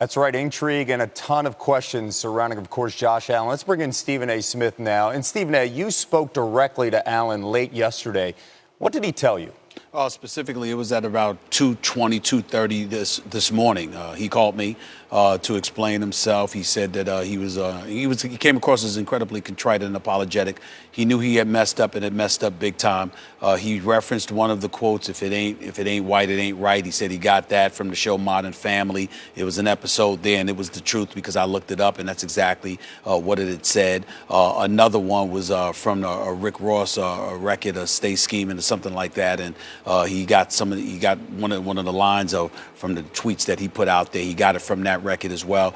That's right, intrigue and a ton of questions surrounding, of course, Josh Allen. Let's bring in Stephen A. Smith now. And Stephen A., you spoke directly to Allen late yesterday. What did he tell you? Specifically, it was at about 2:20, 2:30 this morning. He called me to explain himself. He said that he came across as incredibly contrite and apologetic. He knew he had messed up and had messed up big time. He referenced one of the quotes, "If it ain't white, it ain't right." He said he got that from the show Modern Family. It was an episode there, and it was the truth because I looked it up, and that's exactly what it had said. Another one was from a Rick Ross record, "Stay Scheming" or something like that, and he got one of the lines from the tweets that he put out there. He got it from that record as well.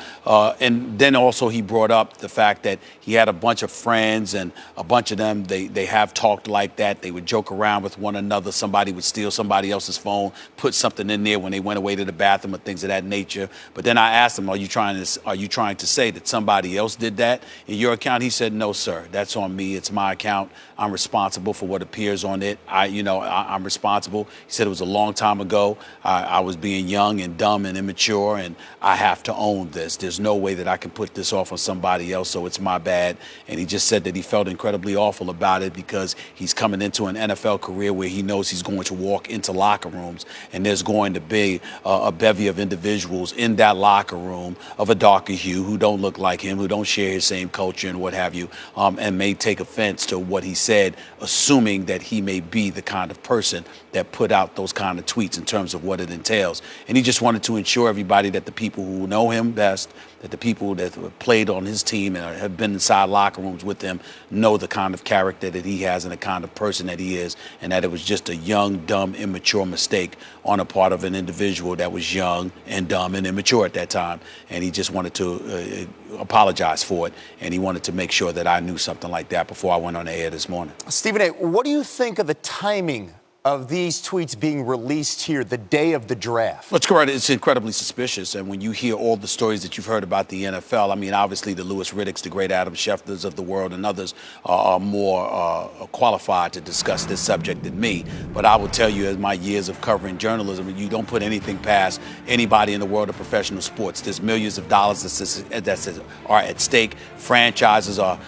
And then also he brought up the fact that he had a bunch of friends, and a bunch of them, they have talked like that. They would joke around with one another. Somebody would steal somebody else's phone, put something in there when they went away to the bathroom or things of that nature. But then I asked him, are you trying to say that somebody else did that in your account? He said, no, sir, that's on me. It's my account. I'm responsible for what appears on it. I'm responsible. He said it was a long time ago. I was being young and dumb and immature, and I have to own this. There's no way that I can put this off on somebody else, so it's my bad. And he just said that he felt incredibly awful about it because he's coming into an NFL career where he knows he's going to walk into locker rooms, and there's going to be a bevy of individuals in that locker room of a darker hue who don't look like him, who don't share his same culture and what have you, and may take offense to what he said, assuming that he may be the kind of person that put out those kind of tweets in terms of what it entails. And he just wanted to ensure everybody that the people who know him best, that the people that have played on his team and have been inside locker rooms with him know the kind of character that he has and the kind of person that he is, and that it was just a young, dumb, immature mistake on a part of an individual that was young and dumb and immature at that time. And he just wanted to apologize for it, and he wanted to make sure that I knew something like that before I went on the air this morning. Stephen A., what do you think of the timing of these tweets being released here the day of the draft? Well, it's correct. It's incredibly suspicious. And when you hear all the stories that you've heard about the NFL, I mean, obviously the Louis Riddicks, the great Adam Schefters of the world, and others are more qualified to discuss this subject than me. But I will tell you, as my years of covering journalism, you don't put anything past anybody in the world of professional sports. There's millions of dollars that are at stake. Franchises are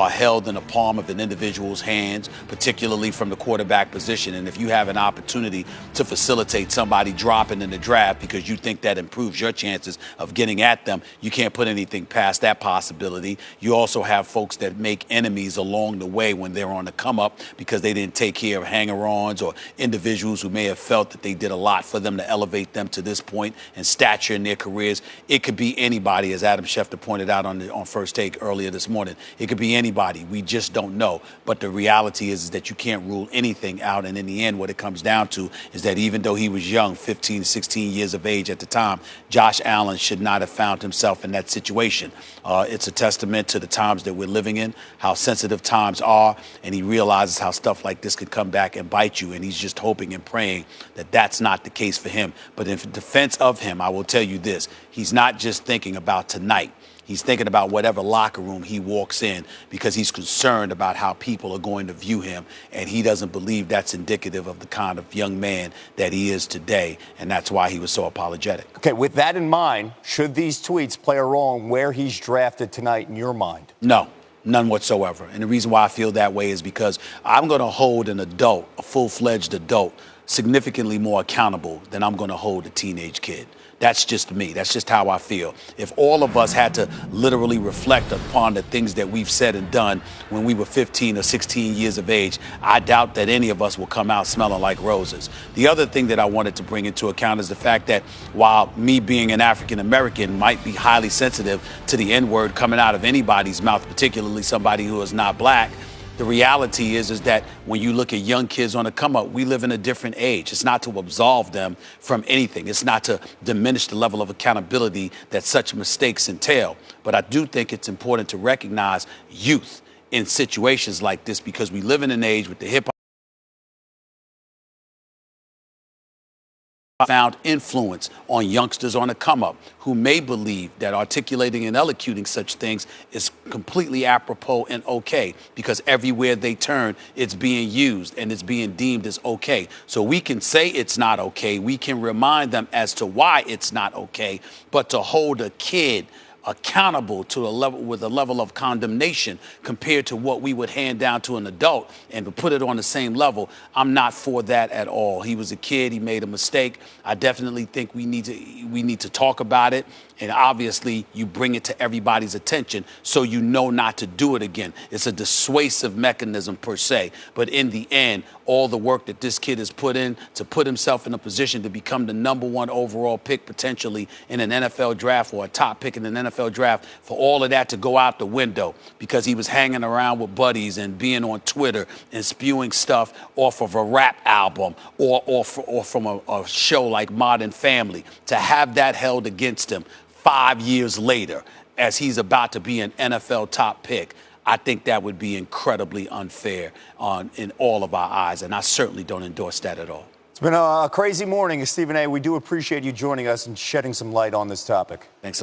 held in the palm of an individual's hands, particularly from the quarterback position. And if you have an opportunity to facilitate somebody dropping in the draft because you think that improves your chances of getting at them, you can't put anything past that possibility. You also have folks that make enemies along the way when they're on the come up because they didn't take care of hanger-ons or individuals who may have felt that they did a lot for them to elevate them to this point and stature in their careers. It could be anybody, as Adam Schefter pointed out on First Take earlier this morning. It could be anybody. We just don't know. But the reality is that you can't rule anything out. And in the end, what it comes down to is that even though he was young, 15, 16 years of age at the time, Josh Allen should not have found himself in that situation. It's a testament to the times that we're living in, how sensitive times are, and he realizes how stuff like this could come back and bite you. And he's just hoping and praying that that's not the case for him. But in defense of him, I will tell you this, he's not just thinking about tonight. He's thinking about whatever locker room he walks in because he's concerned about how people are going to view him, and he doesn't believe that's indicative of the kind of young man that he is today, and that's why he was so apologetic. Okay, with that in mind, should these tweets play a role in where he's drafted tonight in your mind? No. None whatsoever. And the reason why I feel that way is because I'm going to hold an adult, a full-fledged adult, significantly more accountable than I'm going to hold a teenage kid. That's just me. That's just how I feel. If all of us had to literally reflect upon the things that we've said and done when we were 15 or 16 years of age, I doubt that any of us will come out smelling like roses. The other thing that I wanted to bring into account is the fact that while me being an African American might be highly sensitive to the N-word coming out of anybody's mouth, particularly somebody who is not black, the reality is that when you look at young kids on the come up, we live in a different age. It's not to absolve them from anything. It's not to diminish the level of accountability that such mistakes entail. But I do think it's important to recognize youth in situations like this because we live in an age with the hip hop profound influence on youngsters on the come up who may believe that articulating and elocuting such things is completely apropos and okay, because everywhere they turn, it's being used and it's being deemed as okay. So we can say it's not okay. We can remind them as to why it's not okay, but to hold a kid accountable to a level with a level of condemnation compared to what we would hand down to an adult and to put it on the same level, I'm not for that at all. He was a kid. He made a mistake. I definitely think we need to talk about it. And obviously, you bring it to everybody's attention so you know not to do it again. It's a dissuasive mechanism per se. But in the end, all the work that this kid has put in to put himself in a position to become the #1 overall pick potentially in an NFL draft or a top pick in an NFL draft, for all of that to go out the window because he was hanging around with buddies and being on Twitter and spewing stuff off of a rap album or from a show like Modern Family, to have that held against him 5 years later, as he's about to be an NFL top pick, I think that would be incredibly unfair in all of our eyes, and I certainly don't endorse that at all. It's been a crazy morning, Stephen A. We do appreciate you joining us and shedding some light on this topic. Thanks.